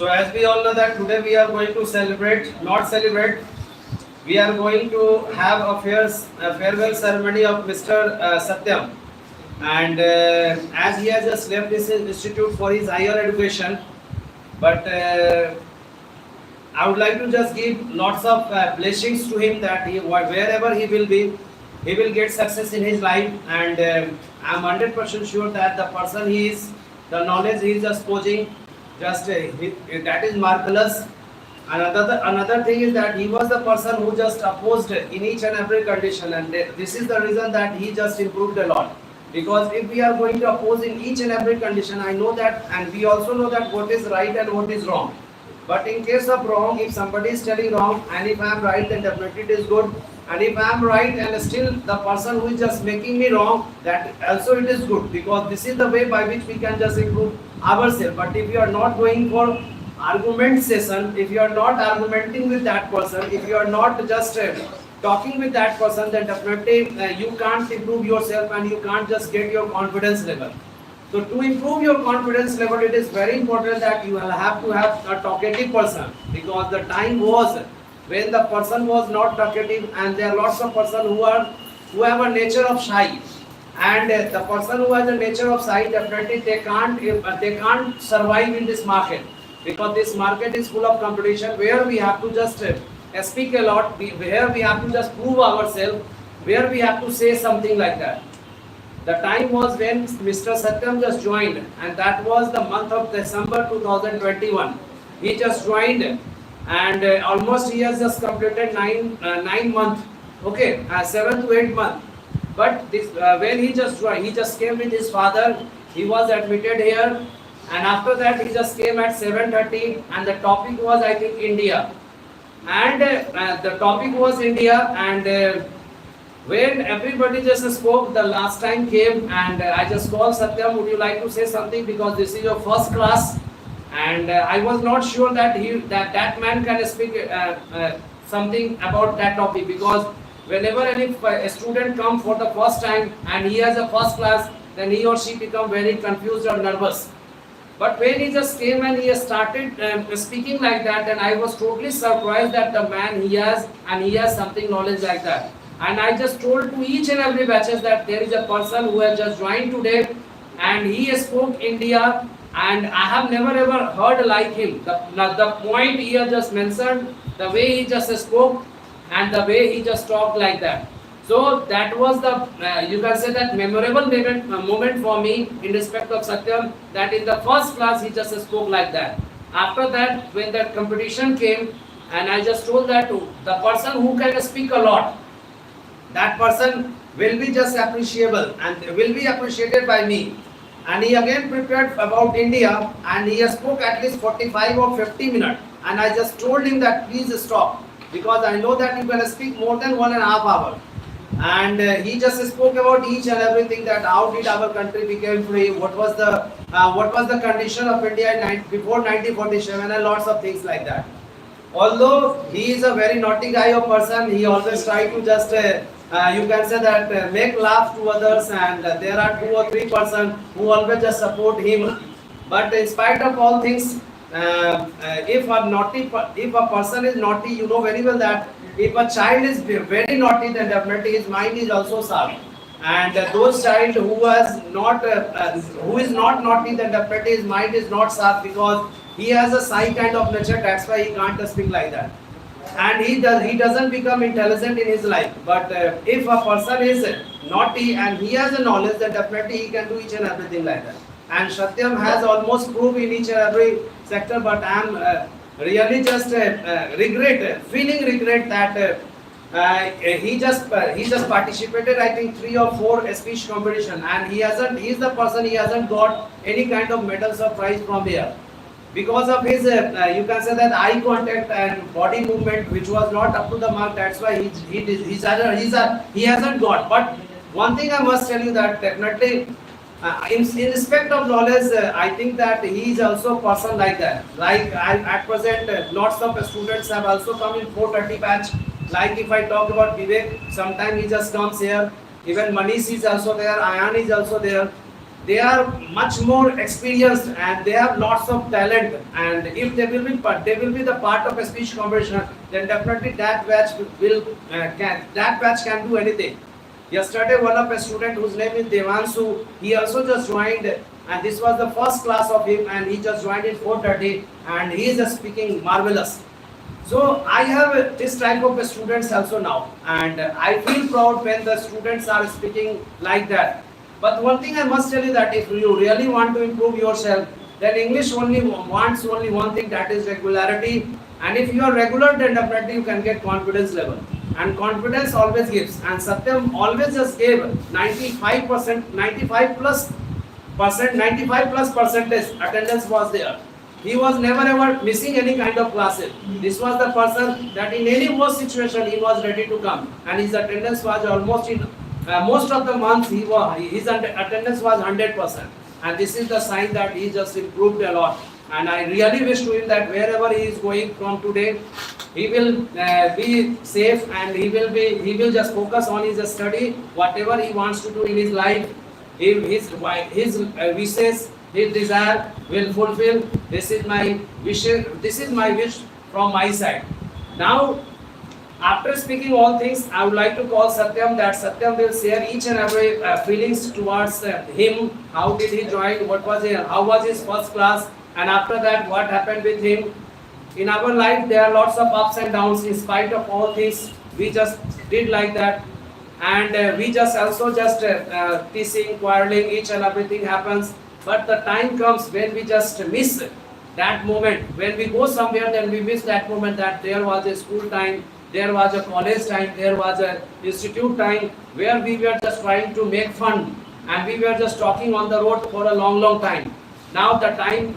So as we all know that today we are going to not celebrate, we are going to have a farewell ceremony of Mr. Satyam. And as he has just left this institute for his higher education, but I would like to just give lots of blessings to him that wherever he will be, he will get success in his life. And I'm 100% sure that the person he is, the knowledge he is just posing, that is marvelous. Another thing is that he was the person who just opposed in each and every condition, and this is the reason that he just improved a lot. Because if we are going to oppose in each and every condition, I know that, and we also know that what is right and what is wrong. But in case of wrong, if somebody is telling wrong, and if I am right, then definitely it is good. And if I am right and still the person who is just making me wrong, that also it is good, because this is the way by which we can just improve ourselves. But if you are not going for argument session, if you are not argumenting with that person, if you are not just talking with that person, then definitely you can't improve yourself and you can't just get your confidence level. So to improve your confidence level, it is very important that you will have to have a talkative person, because the time was when the person was not talkative, and there are lots of person who have a nature of shy, and the person who has a nature of shy, definitely they can't survive in this market, because this market is full of competition, where we have to just speak a lot, where we have to just prove ourselves, where we have to say something like that. The time was when Mr. Satyam just joined, and that was the month of December 2021. He just joined, and almost he has just completed 9 months, okay, 7 to 8 months. But this when he just joined, he just came with his father. He was admitted here, and after that he just came at 7:30, and the topic was, I think, India. And the topic was India, and when everybody just spoke, the last time came, and I just called Satyam, would you like to say something, because this is your first class. And I was not sure that that man can speak something about that topic, because whenever any student come for the first time and he has a first class, then he or she become very confused or nervous. But when he just came and he started speaking like that, and I was totally surprised that the man he has something knowledge like that. And I just told to each and every batches that there is a person who has just joined today, and he spoke India, and I have never ever heard like him. The point he has just mentioned, the way he just spoke, and the way he just talked like that. So that was the, you can say that memorable moment for me in respect of Satyam, that in the first class he just spoke like that. After that, when that competition came, and I just told that the person who can speak a lot, that person will be just appreciable and will be appreciated by me. And he again prepared about India, and he spoke at least 45 or 50 minutes. And I just told him that please stop, because I know that you can speak more than 1.5 hours. And he just spoke about each and everything, that how did our country became free, what was the condition of India before 1947, and lots of things like that. Although he is a very naughty guy of person, he always try to just you can say that make laugh to others, and there are 2 or 3 person who always just support him. But in spite of all things, if a person is naughty, you know very well that if a child is very naughty, then definitely his mind is also sharp. And those child who is not naughty, then definitely his mind is not sharp, because he has a shy kind of nature. That's why he can't speak like that, and he doesn't become intelligent in his life. But if a person is naughty and he has a knowledge, then definitely he can do each and everything like that. And Satyam has almost proved in each and every sector. But I am really just feeling regret that he just participated, I think, 3 or 4 speech competition, and he is the person, he hasn't got any kind of medals or prize from here, because of his you can say that eye contact and body movement, which was not up to the mark. That's why he hasn't got. But one thing I must tell you, that definitely in respect of knowledge, I think that he is also a person like that. Like at present, lots of students have also come in 4:30 batch. Like if I talk about Vivek, sometimes he just comes here. Even Manish is also there, Ayan is also there. they are much more experienced and they have lots of talent, and if they will be the part of a speech competition, then definitely that batch will that batch can do anything. Yesterday, one of a student whose name is Devansu, he also just joined, and this was the first class of him, and he just joined in 4:30, and he is just speaking marvelous. So I have this type of students also now, and I feel proud when the students are speaking like that. But one thing I must tell you, that if you really want to improve yourself, then English only wants only one thing, that is regularity. And if you are regular, then definitely you can get confidence level. And confidence always gives. And Satyam always just gave 95%, 95 plus percent, 95 plus percentage attendance was there. He was never ever missing any kind of classes. This was the person that in any worst situation he was ready to come, and his attendance was almost in most of the months his attendance was 100%, and this is the sign that he just improved a lot. And I really wish to him that wherever he is going from today, he will be safe, and he will just focus on his study, whatever he wants to do in his life. His wishes, his desire will fulfill. This is my wish. This is my wish from my side. Now, after speaking all things, I would like to call Satyam, that Satyam will share each and every feelings towards him. How did he join? How was his first class? And after that, what happened with him? In our life, there are lots of ups and downs. In spite of all things, we just did like that, and we just also just teasing, quarreling, each and everything happens. But the time comes when we just miss that moment. When we go somewhere, then we miss that moment, that there was a school time, there was a college time, there was a institute time, where we were just trying to make fun, and we were just talking on the road for a long time. Now the time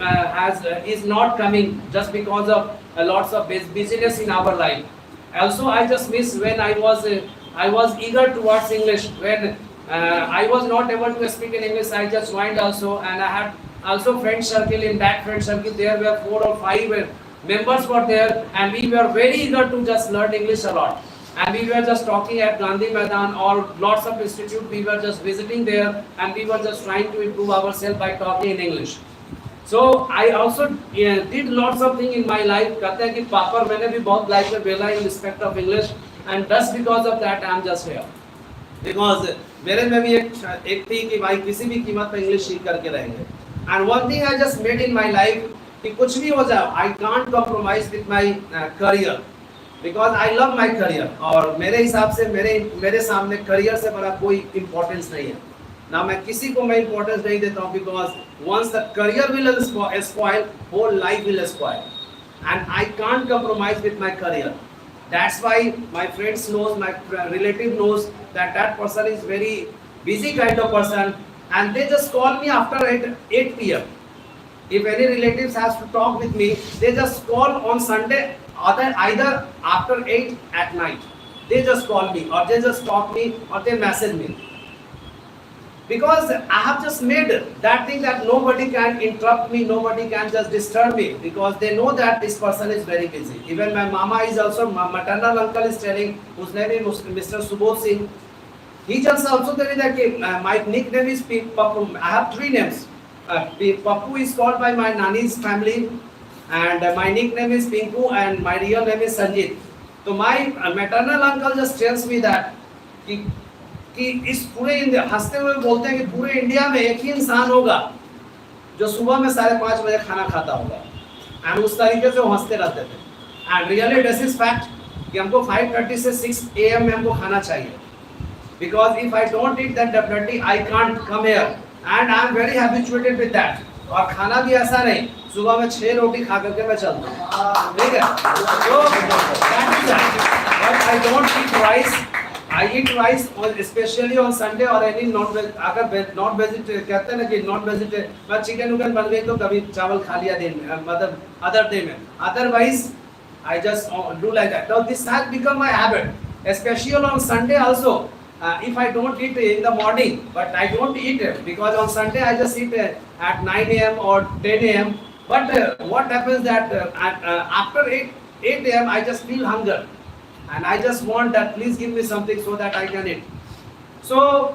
is not coming, just because of lots of busyness in our life. Also, I just miss when I was eager towards English. When I was not able to speak in English, I just joined also, and I had also friend circle. In that friend circle, there were 4 or 5 members were there, and we were very eager to just learn English a lot. And we were just talking at Gandhi Maidan or lots of institute. We were just visiting there, and we were just trying to improve ourselves by talking in English. So I also did lots of things in my life. कहते हैं कि पापा मैंने भी बहुत life में बेला in respect of English, and just because of that I am just here. Because मेरे में भी एक थी कि भाई किसी भी कीमत पे इंग्लिश सीख करके रहेंगे. And one thing I just made in my life, कि कुछ भी हो जाए, I can't compromise with my career, because I love my career. और मेरे हिसाब से मेरे सामने career से बड़ा कोई importance नहीं है. ना मैं किसी को मैं importance नहीं देता हूँ, because once the career will spoil, whole life will spoil, and I can't compromise with my career. That's why my friends knows, my relative knows that that person is very busy kind of person, and they just call me after 8 p.m. If any relatives has to talk with me, they just call on Sunday, either after 8 at night. They just call me, or they just talk me, or they message me. Because I have just made that thing that nobody can interrupt me, nobody can just disturb me, because they know that this person is very busy. Even my mama is also, my maternal uncle is telling, whose name is Mr. Subodh Singh. He just also telling that my nickname is Pappu. I have 3 names. Pappu is called by my nani's family, and my nickname is Pinku, and my real name is Sanjit. So my maternal uncle just tells me that कि इस पूरे India, हंसते हुए बोलते हैं कि पूरे India में एक ही इंसान होगा जो सुबह में 5:30 बजे खाना खाता होगा, एंड उस तरीके से वो हंसते रहते थे. And really this is fact कि हमको 5:30 से 6 AM में हमको खाना चाहिए, because if I don't eat that definitely I can't come here, and I am very habituated with that. और खाना भी ऐसा नहीं, सुबह में 6 रोटी खा करके मैं चलता हूँ, ठीक है. तो that is but I don't eat rice. I eat rice, especially on Sunday or any non-veg. अगर non vegetarian कहते हैं ना कि non vegetarian, मैं चिकन उकन बन गई तो कभी चावल खा लिया दिन में, मतलब other day में. Otherwise, I just do like that. Now this has become my habit, especially on Sunday also. If I don't eat in the morning, but I don't eat it because on Sunday I just eat at 9 AM or 10 AM. But what happens that after 8 AM I just feel hunger. And I just want that, please give me something so that I can eat. So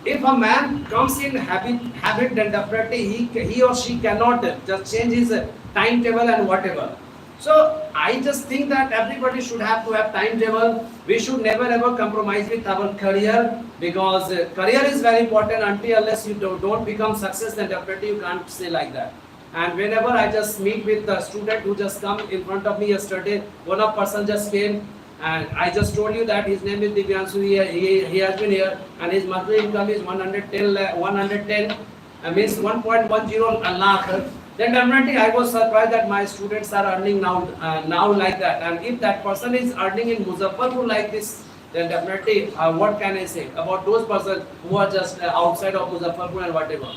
if a man comes in habit, then definitely he or she cannot just change his timetable and whatever. So I just think that everybody should have to have timetable. We should never ever compromise with our career, because career is very important. Until unless you don't become success, then definitely you can't say like that. And whenever I just meet with the student who just come in front of me yesterday, one of person just came, and I just told you that his name is Divyansu. He has been here, and his monthly income is 110 means 1.10 lakh. Then definitely I was surprised that my students are earning now like that. And if that person is earning in Muzaffarpur like this, then definitely what can I say about those persons who are just outside of Muzaffarpur and whatever.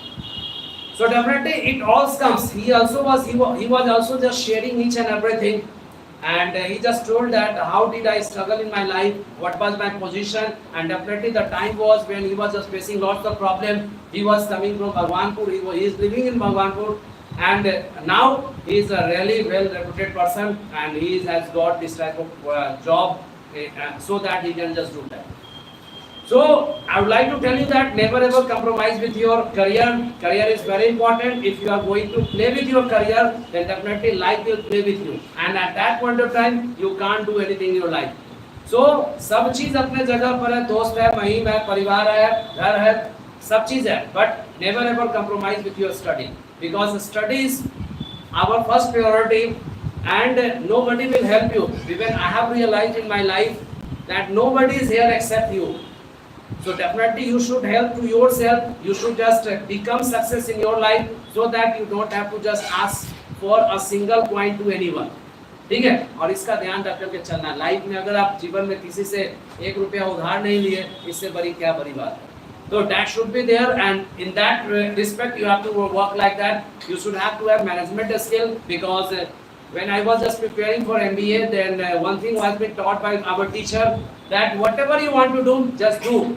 So definitely it all comes. He was also just sharing each and everything, and he just told that how did I struggle in my life, what was my position, and definitely the time was when he was just facing lots of problems. He was coming from Bhagwanpur. He is living in Bhagwanpur, and now he is a really well reputed person, and has got this type of job, so that he can just do that. So I would like to tell you that never ever compromise with your career. Career is very important. If you are going to play with your career, then definitely life will play with you. And at that point of time, you can't do anything in your life. So सब चीज अपने जगह पर है, दोस्त है, महीम है, परिवार है, घर है, सब चीज है. But never ever compromise with your study, because study is our first priority, and nobody will help you. Even I have realized in my life that nobody is here except you. So definitely you should help to yourself. You should just become success in your life, so that you don't have to just ask for a single coin to anyone. ठीक है. और इसका ध्यान रख करके चलना. Life में अगर आप जीवन में किसी से 1 रुपया उधार नहीं लिए, इससे बड़ी क्या बड़ी बात है. So that should be there, and in that respect you have to work like that. You should have to have management skill, because when I was just preparing for MBA, then one thing was been taught by our teacher, that whatever you want to do, just do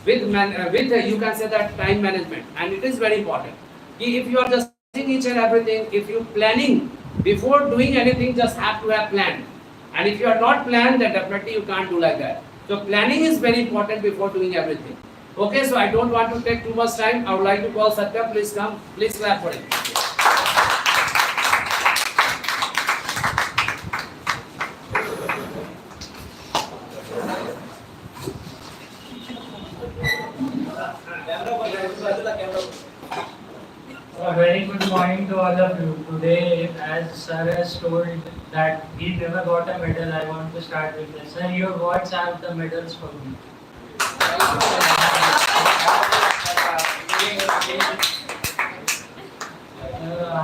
with you can say that time management, and it is very important. If you are just each and everything, if you planning before doing anything, just have to have plan. And if you are not planned, then definitely you can't do like that. So planning is very important before doing everything. Okay, so I don't want to take too much time. I would like to call Satyam. Please come. Please clap for him. A very good morning to all of you. Today, as Sir has told that he never got a medal, I want to start with this. Sir, your words are the medals for me.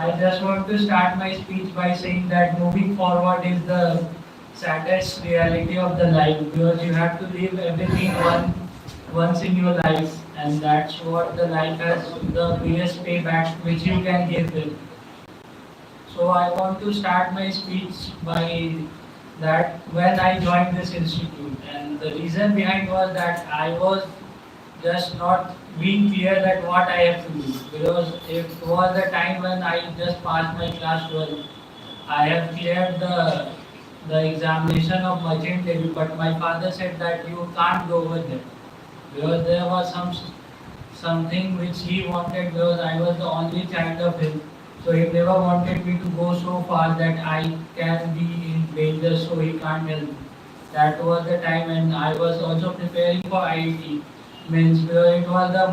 I just want to start my speech by saying that moving forward is the saddest reality of the life, because you have to live everything once in your life, and that's what the life has, the biggest payback which you can give it. So I want to start my speech by that when I joined this institute, and the reason behind was that I was just not being clear that what I have to do, because it was the time when I just passed my class 12. I have cleared the examination of merchant navy, but my father said that you can't go over there, because there was something which he wanted, because I was the only child of him. So he never wanted me to go so far that I can be in danger, so he can't help me. That was the time, and I was also preparing for IIT. Means because it was the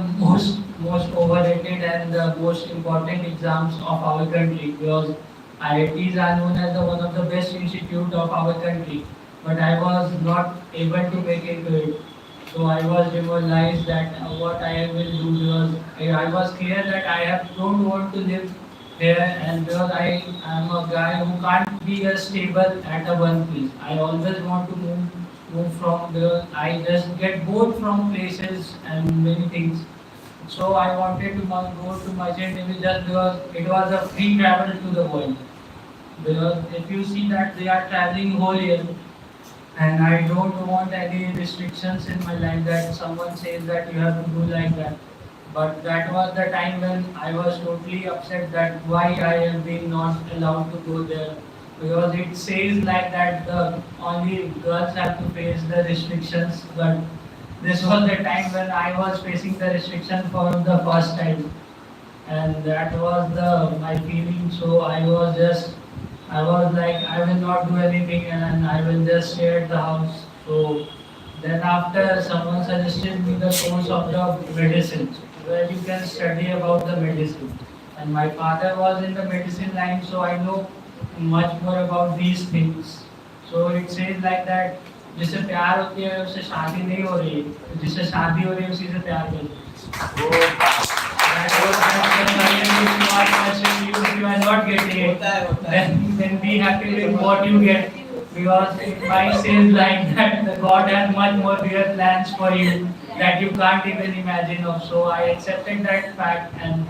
most overrated and the most important exams of our country, because IITs are known as one of the best institute of our country. But I was not able to make it to it. So I was demoralized that what I will do, because I was clear that don't want to live here, and because I am a guy who can't be stable at a one place. I always want to move from, because I just get bored from places and many things. So I wanted to go to Merchant Navy just because it was a free travel to the world. Because if you see that they are traveling whole year, and I don't want any restrictions in my life that someone says that you have to do like that. But that was the time when I was totally upset that why I have been not allowed to go there. Because it says like that the only girls have to face the restrictions, but this was the time when I was facing the restriction for the first time, and that was the my feeling. So I was like, I will not do anything, and I will just stay at the house. So then after someone suggested me the course of the medicine, where you can study about the medicine. And my father was in the medicine line, so I know much more about these things. So it says like that, जिससे प्यार होती है उससे शादी नहीं हो रही, जिससे शादी हो रही है उसी से प्यार करो. That was the question. If you are not getting it, then be happy with what you get. Because it might seem like that the God has much more bigger plans for you that you can't even imagine of. So I accepted that fact and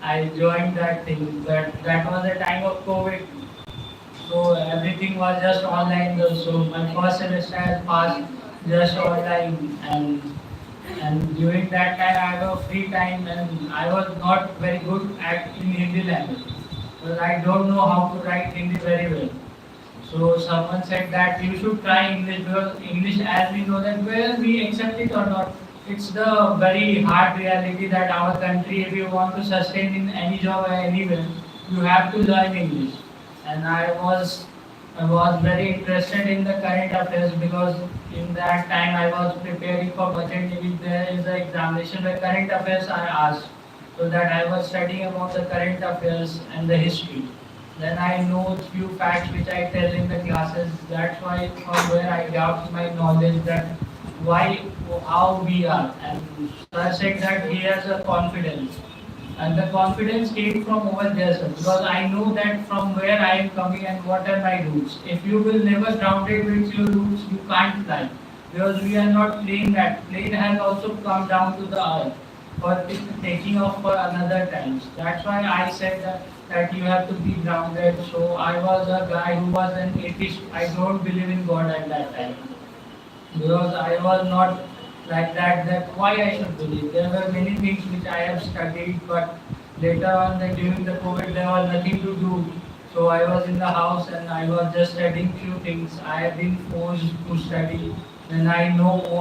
I joined that thing. That was the time of COVID. So everything was just online. So my first semester has passed just online, and during that time I have a free time and I was not very good at in Hindi language. Because I don't know how to write Hindi very well. So someone said that you should try English because English, as we know that whether we accept it or not, it's the very hard reality that our country, if you want to sustain in any job or anywhere, you have to learn English. And I was very interested in the current affairs because in that time I was preparing for budget. If there is an examination where current affairs are asked, so that I was studying about the current affairs and the history. Then I know few facts which I tell in the classes. That's why from where I got my knowledge that why, how we are. And sir said that he has a confidence. And the confidence came from over there, sir, because I know that from where I am coming and what are my roots. If you will never ground it with your roots, you can't fly. Because we are not playing that. Plane has also come down to the earth for taking off for another times. That's why I said that you have to be grounded. So I was a guy who was an atheist. I don't believe in God at that time. Because I was not like that why I should believe. There were many things which I have studied, but later on that during the COVID there was nothing to do. So I was in the house and I was just studying few things. I have been forced to study and I know who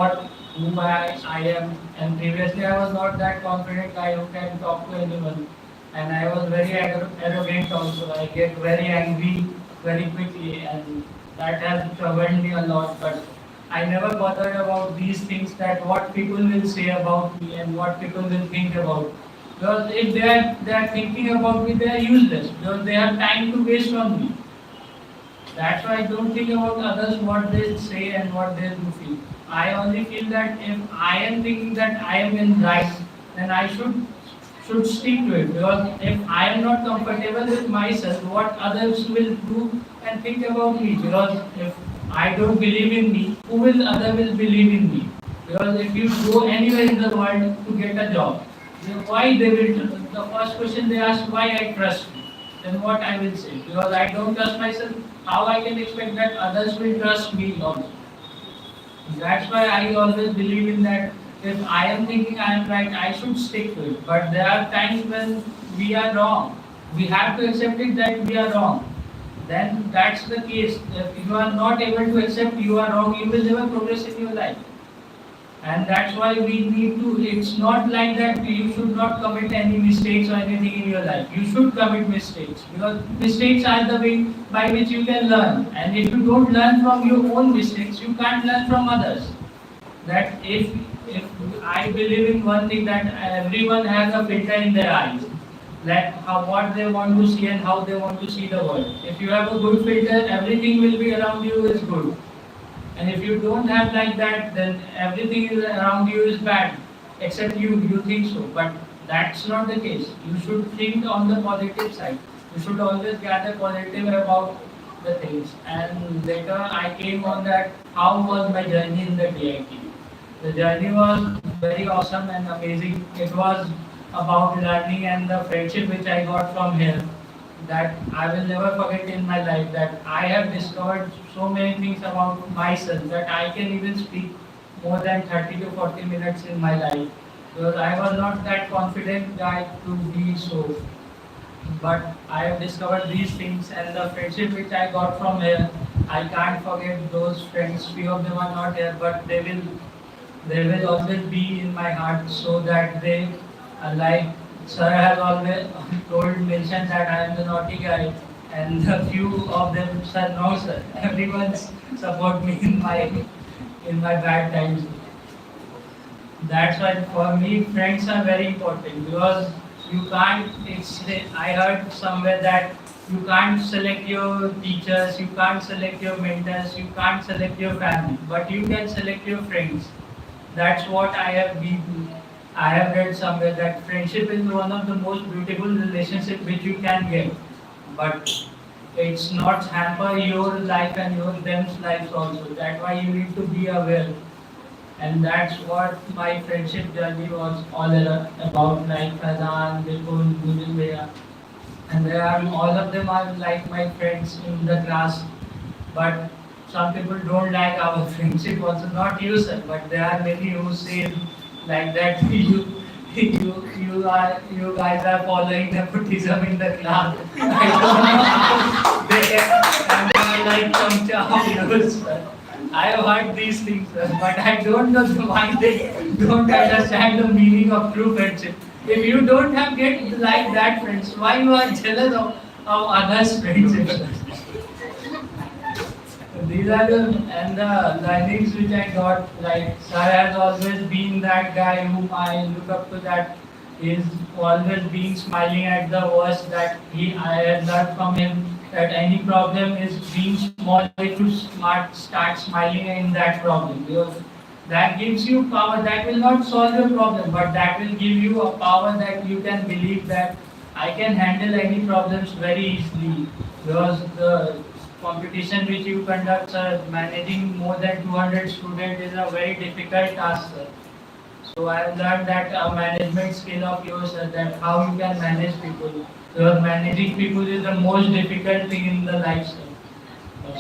I am. And previously I was not that confident guy who can talk to anyone. And I was very arrogant also. I get very angry very quickly and that has troubled me a lot. But I never bothered about these things that what people will say about me and what people will think about. Because if they are thinking about me, they are useless because they have time to waste on me. That's why I don't think about others what they say and what they do feel. I only feel that if I am thinking that I am in right, then I should stick to it. Because if I am not comfortable with myself, what others will do and think about me. Because if I don't believe in me, who will other will believe in me? Because if you go anywhere in the world to get a job, then why they will, the first question they ask why I trust you. Then what I will say? Because I don't trust myself, how I can expect that others will trust me also? That's why I always believe in that if I am thinking I am right, I should stick to it. But there are times when we are wrong. We have to accept it that we are wrong. Then that's the case. If you are not able to accept you are wrong, you will never progress in your life. And that's why we need to, it's not like that you should not commit any mistakes or anything in your life. You should commit mistakes because mistakes are the way by which you can learn. And if you don't learn from your own mistakes, you can't learn from others. That if I believe in one thing that everyone has a filter in their eyes, that how what they want to see and how they want to see the world. If you have a good filter, everything will be around you is good. And if you don't have like that, then everything is around you is bad, except you think so. But that's not the case. You should think on the positive side. You should always gather positive about the things. And later I came on that how was my journey in the DIT. The journey was very awesome and amazing. It was about learning and the friendship which I got from here that I will never forget in my life, that I have discovered so many things about myself that I can even speak more than 30 to 40 minutes in my life because I was not that confident guy to be so. But I have discovered these things and the friendship which I got from here, I can't forget those friends. Few of them are not here, but they will always be in my heart, so that they, like sir has always told mentioned that I am the naughty guy, and a few of them sir no sir, everyone support me in my bad times. That's why for me friends are very important, because you can't. I heard somewhere that you can't select your teachers, you can't select your mentors, you can't select your family, but you can select your friends. That's what I have been. I have read somewhere that friendship is one of the most beautiful relationship which you can get, but it's not hamper your life and your them's lives also. That's why you need to be aware, and that's what my friendship journey was all about. Like Fazan, Bipul, Mujibaya, and they are all of them are like my friends in the class. But some people don't like our friendship also, not you sir, but there are many who say like that you guys are following nepotism in the class. I don't know. They can like some chow, sir. I have heard these things, sir, but I don't know why they don't understand the meaning of true friendship. If you don't have get like that friends, why you are jealous of others' friendship, sir? These are the learnings which I got. Like sir has always been that guy whom I look up to. That is always being smiling at the worst. That I have learned from him that any problem is being small if you start smiling in that problem, because that gives you power. That will not solve your problem, but that will give you a power that you can believe that I can handle any problems very easily, because the competition which you conduct, sir, managing more than 200 students is a very difficult task, sir. So I have learned that a management skill of yours, sir, that how you can manage people. So managing people is the most difficult thing in the life, sir.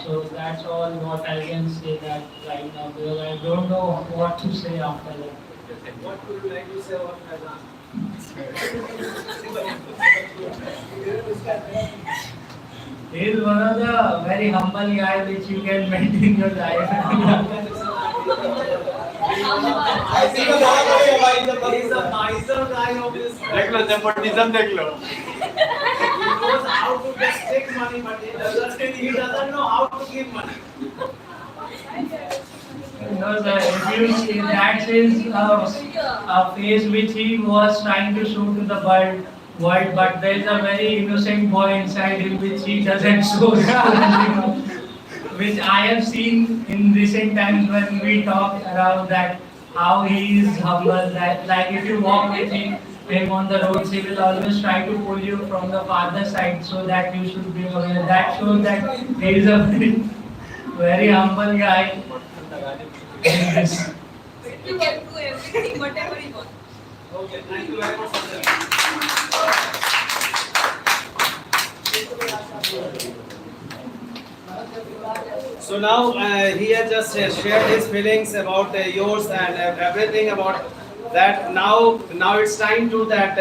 So that's all what I can say that right now, because I don't know what to say after that. What would you like to say about Fazan? He is one of the very humble guy which you can meet in your life. I see the guy is a miser guy of this. देख लो nepotism देख लो. He knows how to just take money, but he doesn't know how to give money. No, sir. If you see, that is a face which he was trying to show to the world, but there is a very innocent boy inside him which he doesn't show. Which I have seen in recent times when we talk around that how he is humble. That like if you walk with him on the roads, he will always try to pull you from the farther side so that you should be aware. That shows that he is a very humble guy. Yes. You can do everything, whatever you want. Okay, thank you very much. So now he has just shared his feelings about yours and everything about that. Now it's time to that.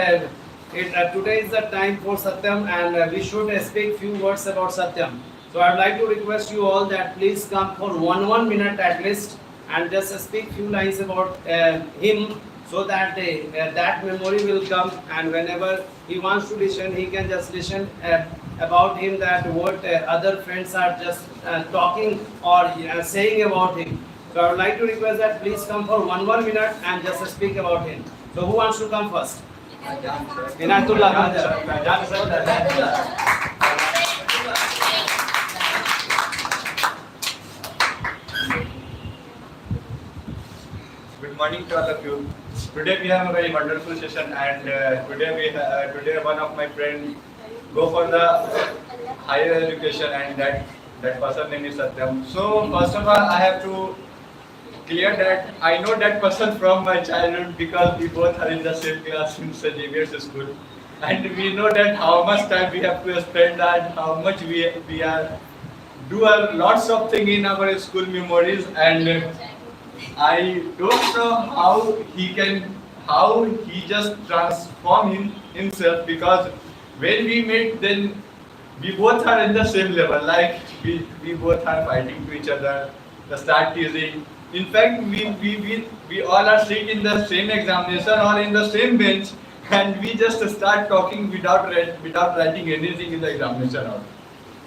Today is the time for Satyam, and we should speak few words about Satyam. So I'd like to request you all that please come for one minute at least and just speak few lines about him, so that that memory will come, and whenever he wants to listen, he can just listen about him, that what other friends are just talking or saying about him. So I would like to request that please come for one minute and just speak about him. So who wants to come first? Inatullah. Good morning to all of you. Today we have a very wonderful session, and today one of my friends go for the higher education, and that person name is Satyam. So first of all, I have to clear that I know that person from my childhood, because we both are in the same class in St. Xavier's school, and we know that how much time we have to spend and how much we are do a lots of things in our school memories, and I don't know how he just transform himself, because when we met, then we both are in the same level, like we both are fighting to each other, the start teasing, In fact, we all are sitting in the same examination or in the same bench, and we just start talking without writing anything in the examination hall.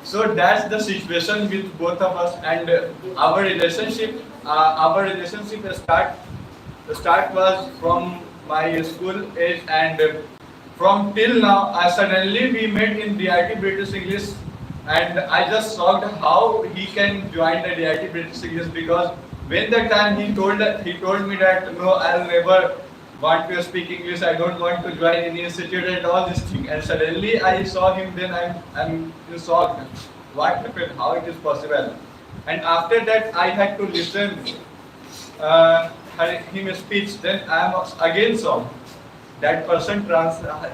So that's the situation with both of us, and our relationship. The start was from my school age, and from till now, suddenly we met in DIT British English, and I just shocked how he can join the DIT British English, because when the time he told me that no, I'll never want to speak English, I don't want to join any institute and all this thing, and suddenly I saw him, then I'm shocked. What happened? How it is possible? And after that, I had to listen him speech. Then I am again shocked. That person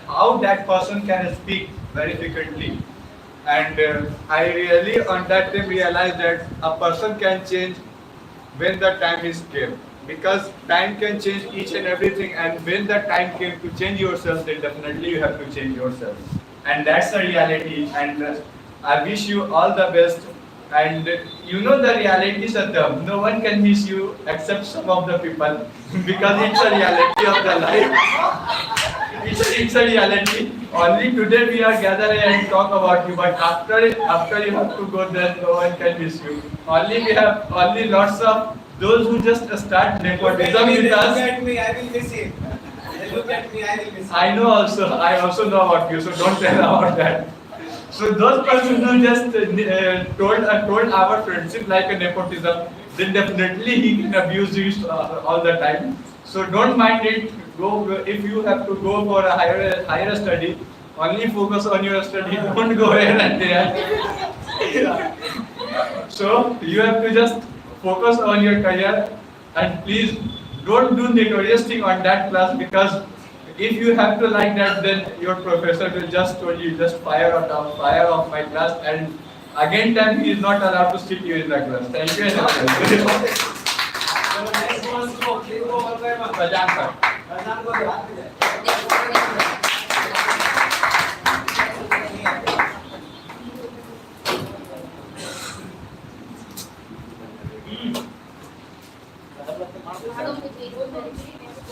how that person can speak very frequently. And I really on that time realized that a person can change when the time is came, because time can change each and everything, and when the time came to change yourself, then definitely you have to change yourself, and that's the reality. And I wish you all the best. And you know the reality, Satyam, no one can miss you except some of the people because it's a reality of the life. It's a reality. Only today we are gathered and talk about you, but after you have to go there, no one can miss you. Only lots of those who just start nepotism with us. Look at me, I will miss him. Look at me, I will miss him. I also know about you, so don't tell about that. So those persons who just told our friendship like a nepotism, then definitely he can abuse you all the time. So don't mind it. Go if you have to go for a higher study. Only focus on your study. Don't go here and there. So you have to just focus on your career, and please don't do notorious thing on that class, because if you have to like that, then your professor will just tell you just fire off my class, and again time he is not allowed to sit you in the class. Thank you. So next one, so please go one by one. Prajan sir. Prajan को हाथ में दे.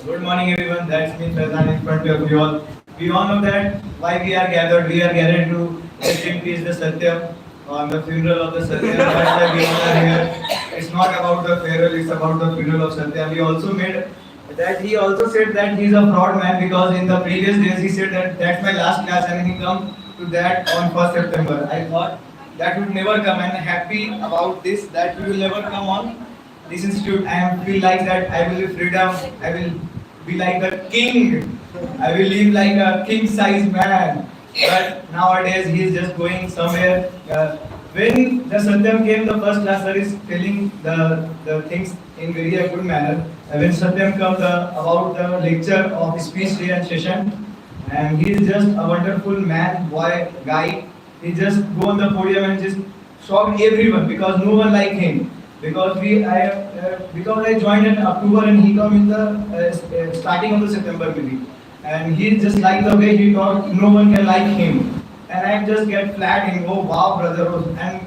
Good morning, everyone. That's me, Prajan, in front of you all. We all know that why we are gathered. We are gathered to peace the Satyam on the funeral of the Satyam. That's why we all are here. It's not about the farewell, it's about the funeral of Satyam. We also made that he also said that he's a fraud man, because in the previous days he said that that's my last class and he come to that on 1st September. I thought that would never come, and happy about this that he will never come on this institute. I feel like that I will be freedom. I will be like a king. I will live like a king-size man. But nowadays he is just going somewhere. When the Satyam came, the first class sir is telling the things in very a good manner. When Satyam comes about the lecture of speech renunciation, and he is just a wonderful man, boy, guy. He just go on the podium and just shock everyone, because no one like him. Because I joined in October and he come in the starting of the September maybe, and he just like the way he talk, no one can like him, and I just get flat in. Oh wow, brother! And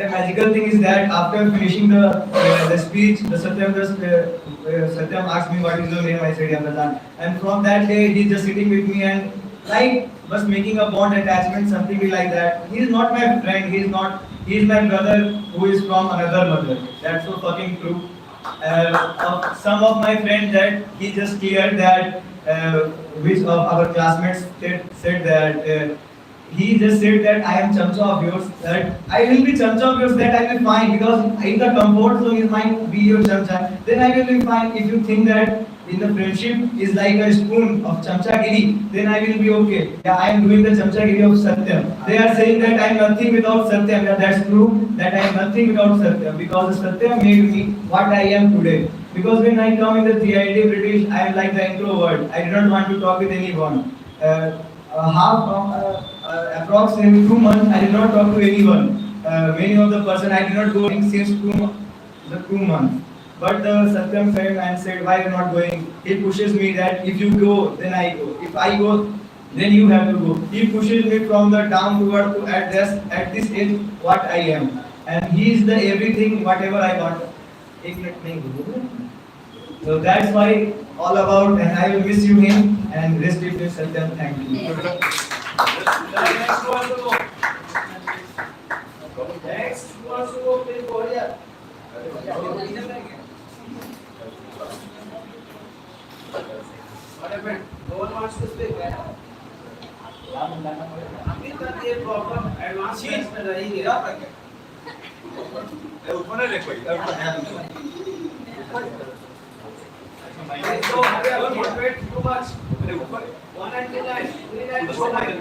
the magical thing is that after finishing the speech, the Satyam asked me what is your name. I said Yamazan, and from that day he's just sitting with me and like was making a bond attachment, something like that. He is not my friend. He is not. He is my brother who is from another mother. That's so fucking true. Some of my friends that he just cleared that which of our classmates said that he just said that I am chamcha of yours, that I will be chamcha of yours, that I will fine, because in the comfort zone is might be your chamcha, then I will be fine. If you think that in the friendship is like a spoon of chamchagiri, then I will be okay. Yeah, I am doing the chamchagiri of Satyam. They are saying that I am nothing without Satyam. Yeah, that's true, that I am nothing without Satyam, because Satyam made me what I am today. Because when I come in the CIT British, I am like the introvert. I do not want to talk with anyone. Approximately 2 months, I did not talk to anyone. Many of the person I did not go since 2 months. But the Satyam came and said, why you are not going? He pushes me that if you go, then I go. If I go, then you have to go. He pushes me from the down to at this age what I am. and he is the everything whatever I want. एक minute नहीं बोलूँ. So that's why all about, and I will miss you him, and rest in peace Satyam. Thank you. Next one to go. Next one to go. Please go here. What happened? No one wants to speak. अभी तक ये problem advance phase में रही है. ऊपर नहीं देखो So don't motivate too much. One and two lines, three lines, four lines.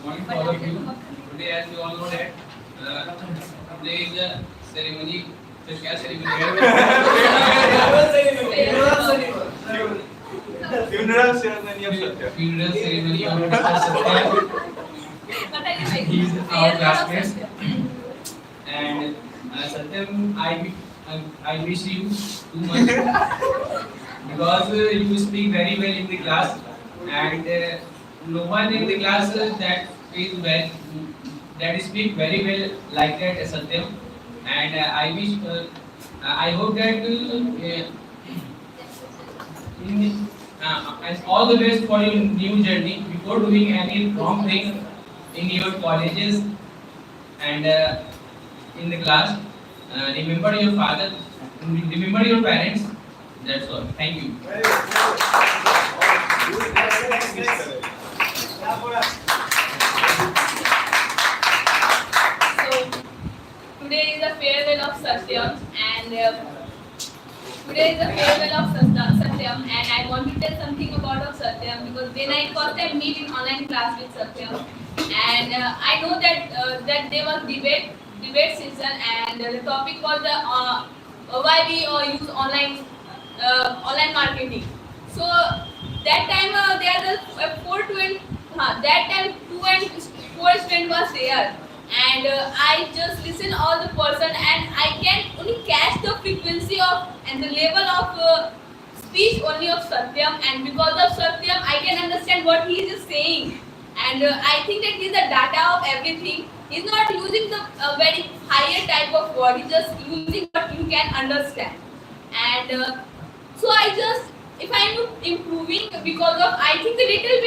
Morning to all of you. Today, as you all know that today is the ceremony. तो क्या ceremony है? Funeral ceremony of Satyam. Funeral ceremony of Mr. Satyam. He is our classmate. And Satyam, I wish you too much because you speak very well in the class, and no one in the class that speak very well like that as Satyam. And I hope that and all the best for your new journey. Before doing any wrong thing in your colleges and in the class, remember your father, remember your parents. That's all. Thank you. So today is the farewell of Satyam, and today is the farewell of Satyam, and I want to tell something about of Satyam because when I first time meet in online class with Satyam, and I know that that there was debate session, and the topic was the why we use online marketing. So that time there are the 4 to and that time 2 and 4 student was there, and I just listen all the person, and I can only catch the frequency of and the level of speech only of Satyam, and because of Satyam I can understand what he is saying, and I think that he is the data of everything. He's not using the very higher type of word, he's just using what you can understand. And so I just, if I am improving because of, I think a little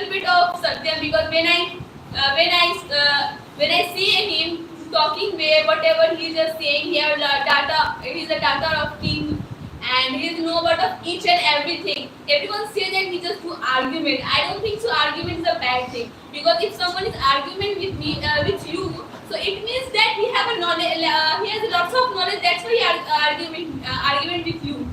bit of Satyam, because when I see him talking way, whatever he is just saying, he has data, he is a data of king, and he know about of each and everything. Everyone says that he just do argument. I don't think so. Argument is a bad thing, because if someone is arguing with me, with you, so it means that he have a knowledge. He has lots of knowledge. That's why he argument with you,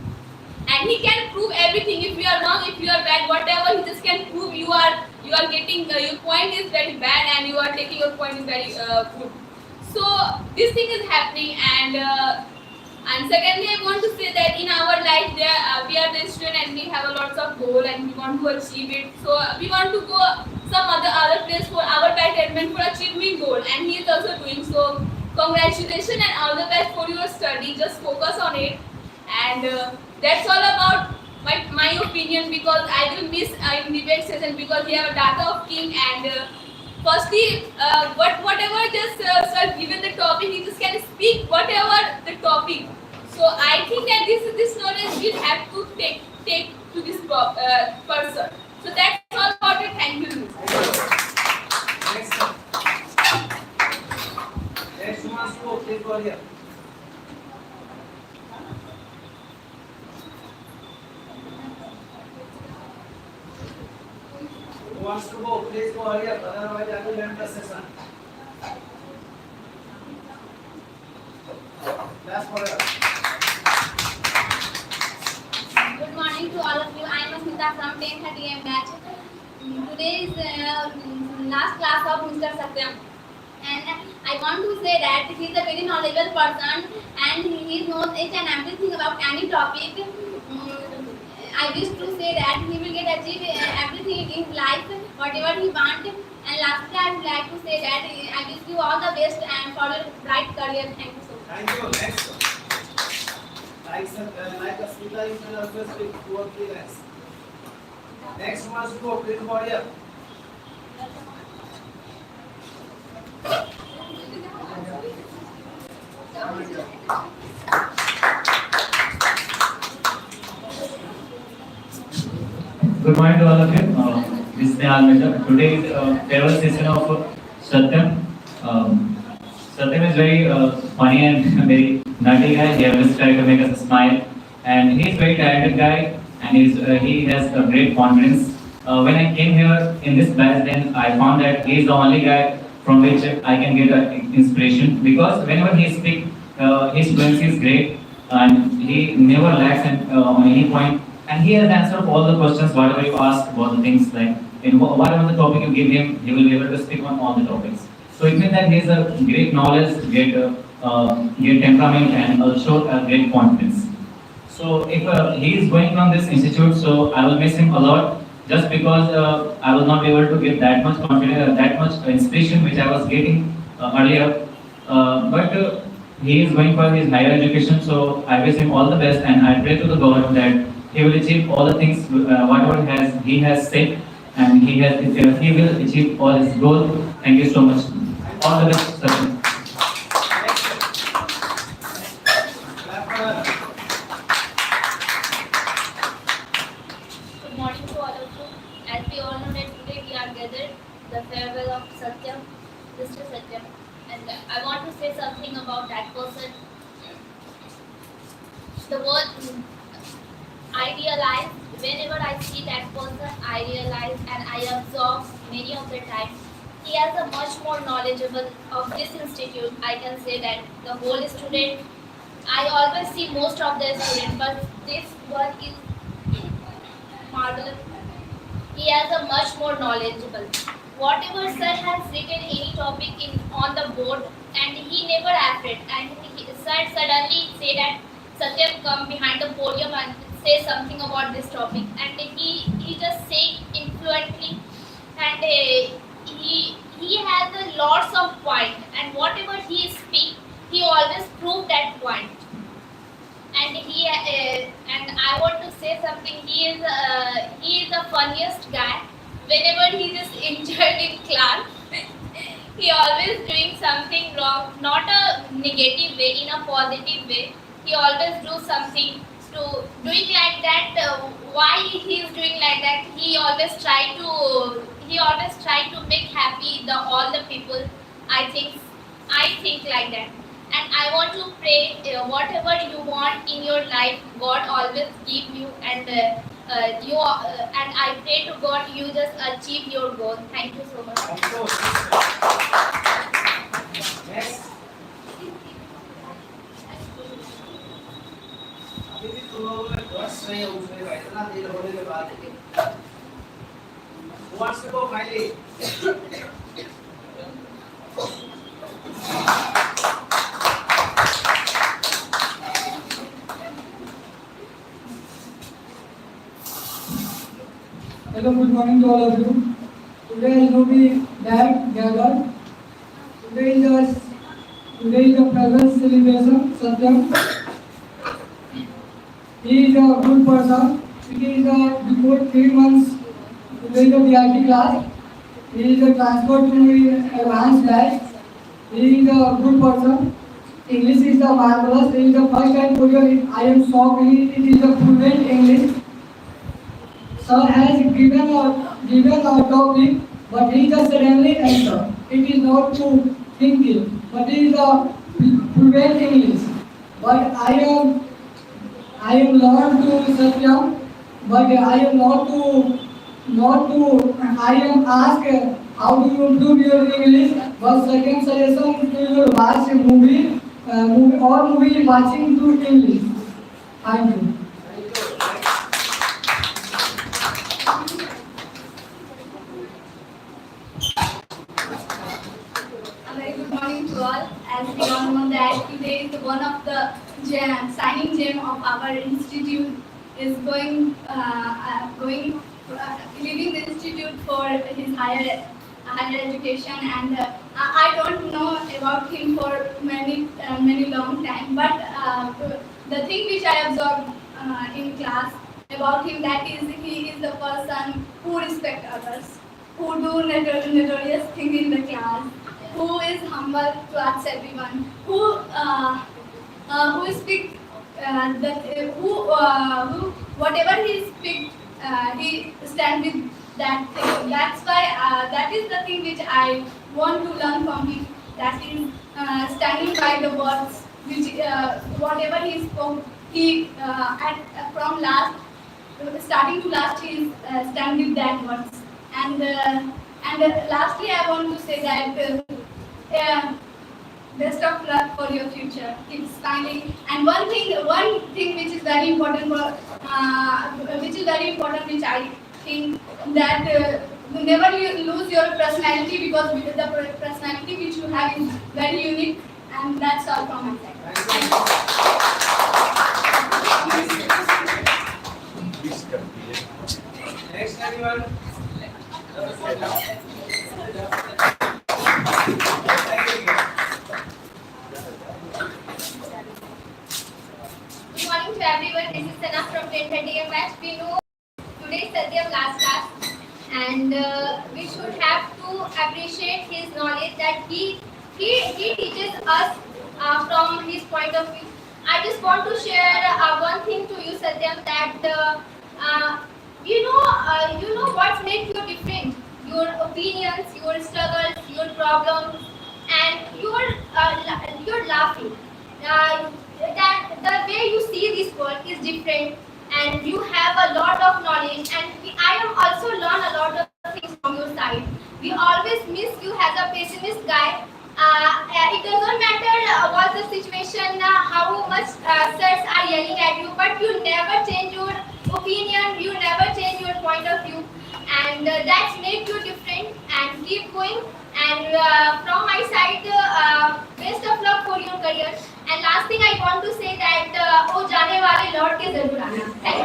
and he can prove everything. If you are wrong, if you are bad, whatever, he just can prove you are getting your point is very bad, and you are taking your point is very good. So this thing is happening, and secondly, I want to say that in our life, we are the student and we have a lots of goal and we want to achieve it. So we want to go some other place for our betterment, for achieving goal, and he is also doing so. Congratulations and all the best for your study. Just focus on it, and that's all about my opinion, because I will miss in debate session because we have a data of king, and firstly, whatever just sir given the topic, he just can speak whatever the topic. So I think that this knowledge we have to take to this person. So that's all about it. Thank you. Next one, please go here. Who wants to go? Please go here. Otherwise, I will end the session. Last for us. Good morning to all of you. I am Asmita from 10:30 AM batch. Today is last class of Mr. Satyam, and I want to say that he is a very knowledgeable person and he knows each and everything about any topic. I wish to say that he will get achieve everything in his life, whatever he want. And lastly, I would like to say that I wish you all the best and for your bright career. Thank you so much. Thank you. Next. like Asmita, you can also speak 2 or 3 lines. Next must go. Bring body up. Good morning to all of you. This is Nehal Mehta. Today is farewell session of Satyam. Satyam is very funny and very nutty guy. He always tries to make us smile, and he is very talented guy, and he has a great confidence. When I came here in this batch, then I found that he is the only guy from which I can get inspiration because whenever he speaks, his fluency is great, and he never lacks on any point, and he has answered all the questions whatever you ask about the things like in whatever the topic you give him, he will be able to speak on all the topics. So it means that he has a great knowledge, great temperament, and also a great confidence. So if he is going from this institute, so I will miss him a lot just because I will not be able to get that much confidence, that much inspiration which I was getting earlier. But he is going for his higher education, so I wish him all the best, and I pray to the God that he will achieve all the things whatever he has said, and he will achieve all his goal. Thank you so much. All the best, Sachin. Clap for her. Good morning to all of you. As we all know that today we are gathered the farewell of Satyam, Mr. Satyam, and I want to say something about that person. The word I realize whenever I see that person, I realize and I observe many of the time he has a much more knowledgeable of this institute. I can say that the whole student. I always see most of the students, but this one is marvelous. He has a much more knowledgeable. Whatever sir has written any topic in on the board, and he never afraid. And sir suddenly say that Satyam come behind the podium and say something about this topic, and he just say influently, and he has a lots of point, and whatever he speak, he always prove that point. And and I want to say something. He is the funniest guy. Whenever he is injured in class, he always doing something wrong, not a negative way, in a positive way. He always do something to doing like that. Why he is doing like that? He always try to make happy the all the people. I think like that. And I want to pray whatever you want in your life, God always give you, and and I pray to God you just achieve your goal. Thank you so much. Thank you. Next. अभी भी तुम लोगों में guts नहीं है उठने का, इतना देर होने के बाद Who wants to go finally? Hello, good morning to all of you. Today is we back gathered. Today is the present celebration. Satyam. He is a good person. He is before 3 months. Today is the VIP class. He is a transfer to advanced batch. He is a good person. English is the marvelous. He is the first time Korean. I am shocked. It is the fluent English. Sir has given a topic, but he just suddenly answer. It is not to thinking, but it is a fluent English. But I am learned to Satyam, but I am I am asked how do you improve your English. But second suggestion to you watch movie watching to English. Thank you. A very good morning to all. As we all know that today is one of the signing gem of our institute is leaving the institute for his higher education, and I don't know about him for many long time, but the thing which I observed in class about him, that is he is the person who respects others, who do notorious things in the class, who is humble towards everyone, who speak who whatever he speak, he stand with that thing. That's why that is the thing which I want to learn from him. That is standing by the words which whatever he spoke, he from last starting to last, he is stand with that words. And lastly, I want to say that. Best of luck for your future. Keep smiling. And one thing which is very important which I think that never you lose your personality, because the personality which you have is very unique. And that's all from my side. Next, anyone? Good morning to everyone. This is Sana from 10:30 AM batch. We know today is Satyam last class, and we should have to appreciate his knowledge that he teaches us from his point of view. I just want to share one thing to you, Satyam, that you know what makes you different. Your opinions, your struggles, your problems, and your laughing. That the way you see this world is different, and you have a lot of knowledge, and I am also learn a lot of things from your side. We always miss you as a pessimist guy. It doesn't matter what the situation, how much sirs are yelling at you, but you never change your opinion, you never change your point of view, and that's make you different. And keep going. And from my side, best of luck for your career. And last thing I want to say that वो जाने वाले लौट के जरूर आना. Thank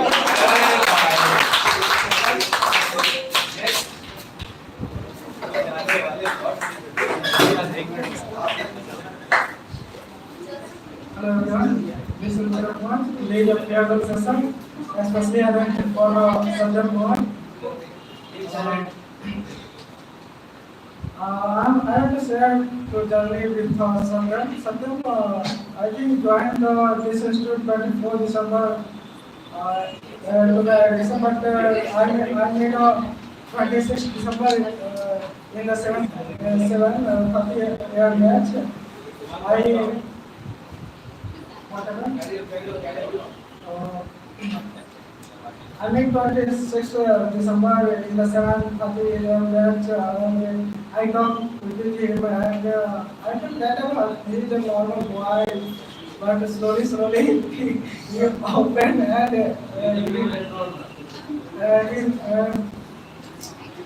Hello everyone, this is Satyam, lead of farewell session, especially event for Satyam. I have to share to journey with Satyam. Satyam, I think joined this institute 24 December to the December. I made a 26 December in the 30 year match. I made 26 December in the 7:30 match. I come with him, and I think that he is a normal boy, but slowly he opened, and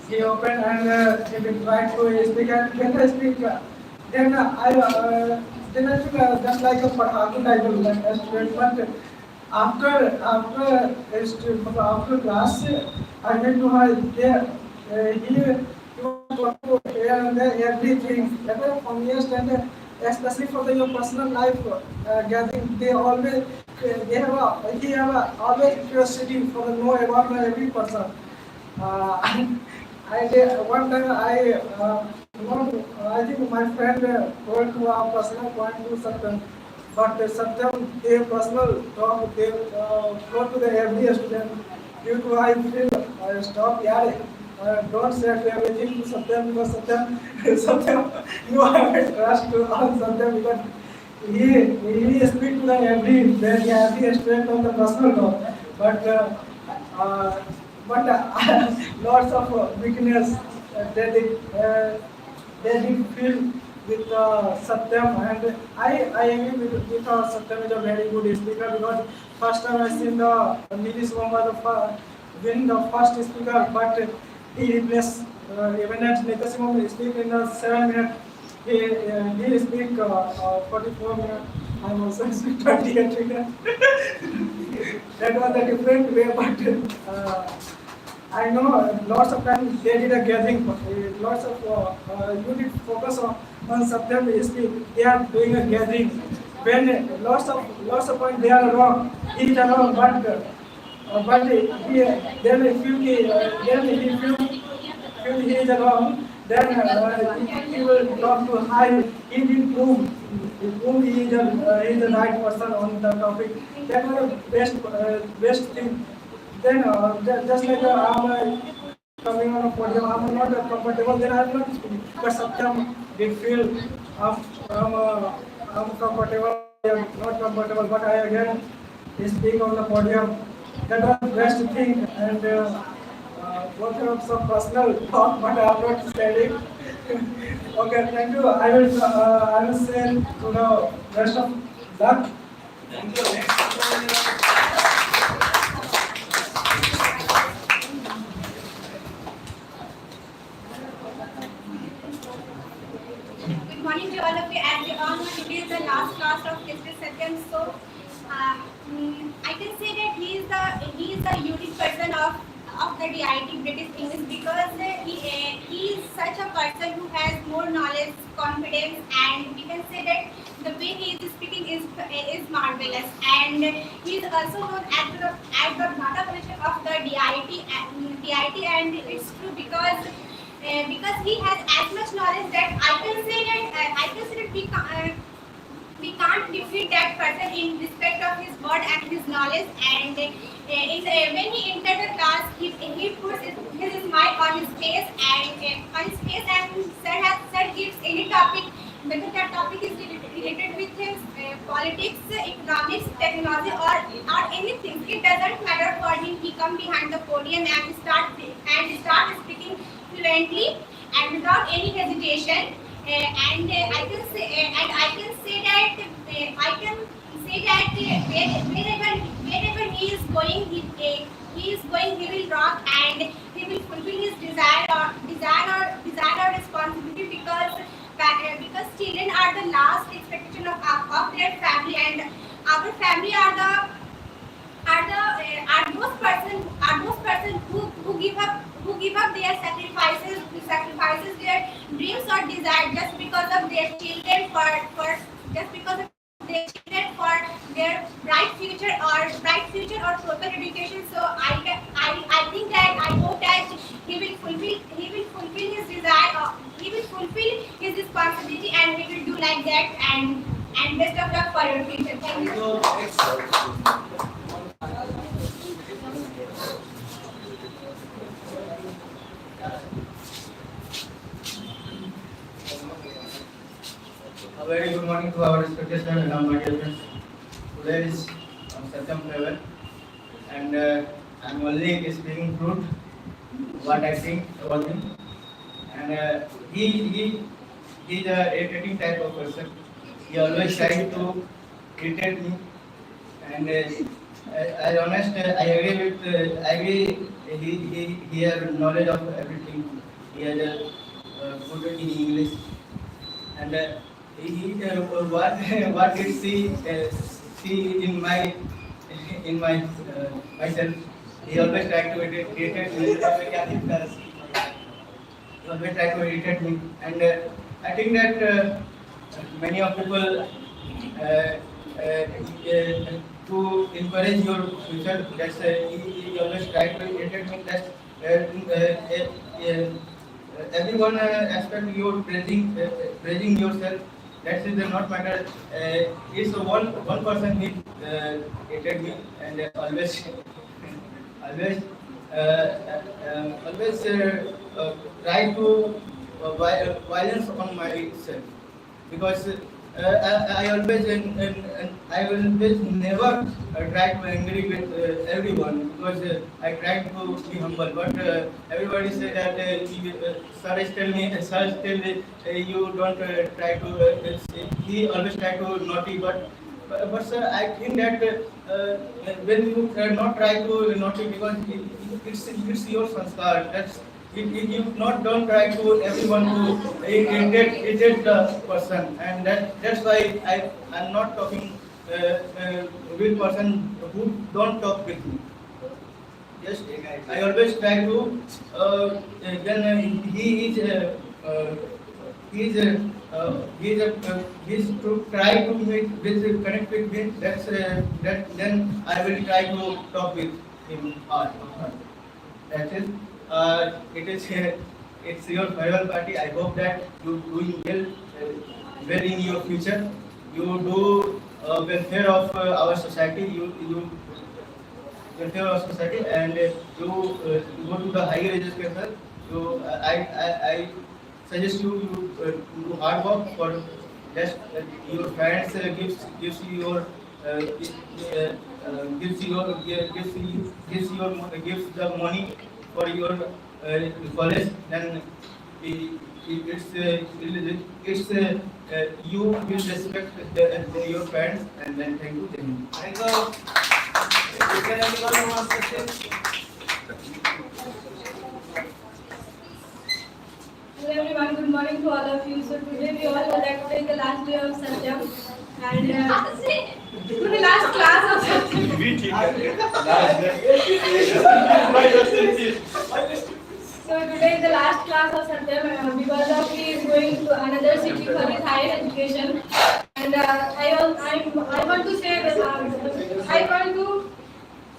he opened, and he tried to speak, and when I speak, then I took just like a Pataku type of student, but after class, I went to her there. He was to hear everything. From years, and especially for your personal life gathering, he have always curiosity for know about every person. I did one time I think my friend told to our personal point to Satyam, but Satyam their personal talk they go to the every student. Due to I feel stop yelling. Don't say everything to Satyam, because Satyam, you have a trust to on Satyam, because he speak to the every student on the personal talk, but lots of weakness they did feel with Satyam, and I agree with Satyam is a very good speaker, because first time I seen the Nilesh Mamba win the first speaker, but he replaced even at Netasimam speak in 7 minutes. He speak 44 minutes. I also speak 28 minutes. That was a different way, but I know lots of times they did a gathering. Lots of you did focus on Satyam speak. They are doing a gathering when lots of points they are wrong, he is wrong, but he then he feel he is wrong, then he will talk to high. He will prove he is the right person on the topic. That was the best thing. Then just like I'm coming on a podium, I'm not comfortable. Then I'm not speaking. But Satyam did feel I'm comfortable. I'm not comfortable, but I again speak on the podium. That was the best thing, and what of some personal thought, but I'm not saying. Okay, thank you. I will say to the rest of luck. Thank you. Next. Good morning to all of you. As you all know, today is the last class of Mr. Satyam. So, I can say that he is the unique person of the DIT British English because he is such a person who has more knowledge, confidence, and we can say that the way he is speaking is marvelous. And he is also known as the data collection of the DIT, and it's true because he has as much knowledge that I can say that we can't defeat that person in respect of his word and his knowledge. And when he entered the class, he puts his smile on his face and sir gives any topic, whether that topic is related with his politics, economics, technology, or anything. It doesn't matter for him. He come behind the podium and start speaking fluently and without any hesitation. And I can say that wherever he is going, he will rock and he will fulfill his desire or responsibility because children are the last expectation of their family, and our family are those person who give up their sacrifices their dreams or desire just because of their children for their bright future or proper education. So I think that I hope that he will fulfill his desire, he will fulfill his responsibility, and he will do like that. And best of luck for your future. Thank you. A very good morning to our respected sir and my dear friends. Today is Satyam Travel, and I'm only speaking truth, what I think about him. And he's a irritating type of person. He always tries to irritate me, and I honest, I agree with he has knowledge of everything. He has good in English, and what did see in my myself. He always try to irritate me. He always try to irritate me, and I think that many of people to encourage your future. That's he always try to irritate me. That's everyone expect you praising yourself. That is not matter. It's one person he hated me, and always always always try to violence on myself, because I always and I will always never try to angry with everyone, because I try to be humble. But everybody say that sir is tell me, sir tell me you don't try to. He always try to naughty, but sir, I think that when you not try to naughty, because it's your sanskar. That's if you not don't try to everyone to irritate the person, and that's why I'm not talking with person who don't talk with me. Yes, I always try to when he is he's to try to make connect with me. Then I will try to talk with him. That is, it's your farewell party. I hope that you doing well in your future. You do welfare of our society. You welfare of society, and you go to the higher education. I suggest do hard work for just your parents gives you your gives the money for your college. Then you will respect your parents, and then thank you. Thank you. You can anyone who wants to say? Hello everyone, good morning to all of you. So today we all know that today is the last day of Satyam and today last class of Satyam. So today is the last class of Satyam because of he is going to another city for his higher education. And I want to say that I want to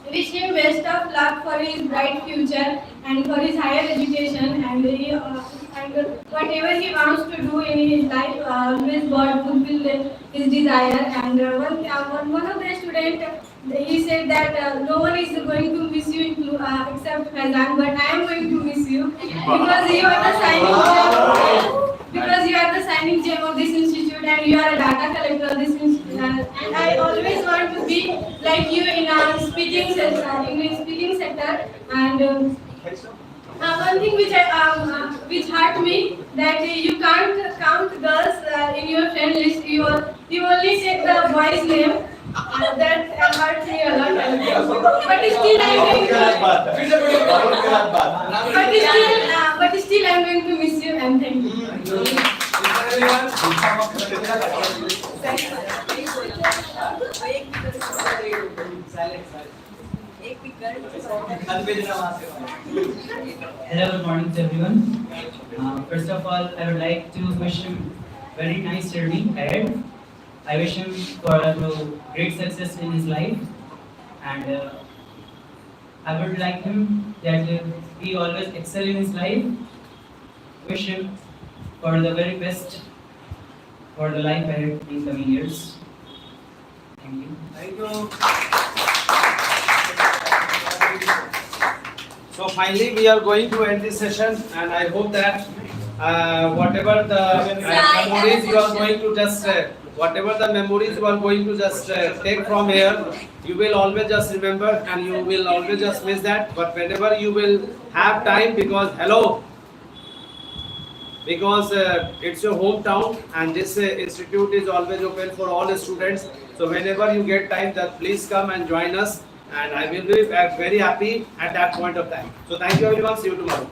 wish him best of luck for his bright future and for his higher education, and whatever he wants to do in his life, always God fulfill his desire. And one of the students, he said that no one is going to miss you except Faizan, but I am going to miss you because you are the signing gem of this institute, and you are a data collector of this institute. And I always want to be like you in our speaking sector. And one thing which hurt me, that you can't count girls in your friend list. You only take the boys' name. That hurts me a lot. But still I'm going to miss you, and thank you. Hello, good morning to everyone. First of all, I would like to wish him very nice journey ahead. I wish him for great success in his life, and I would like him that he always excel in his life. Wish him for the very best for the life ahead in coming years. Thank you. Thank you. So finally, we are going to end this session, and I hope that whatever the memories you are going to just take from here, you will always just remember, and you will always just miss that. But whenever you will have time, because it's your hometown, and this institute is always open for all the students. So whenever you get time, that please come and join us, and I will be very happy at that point of time. So thank you everyone. See you tomorrow.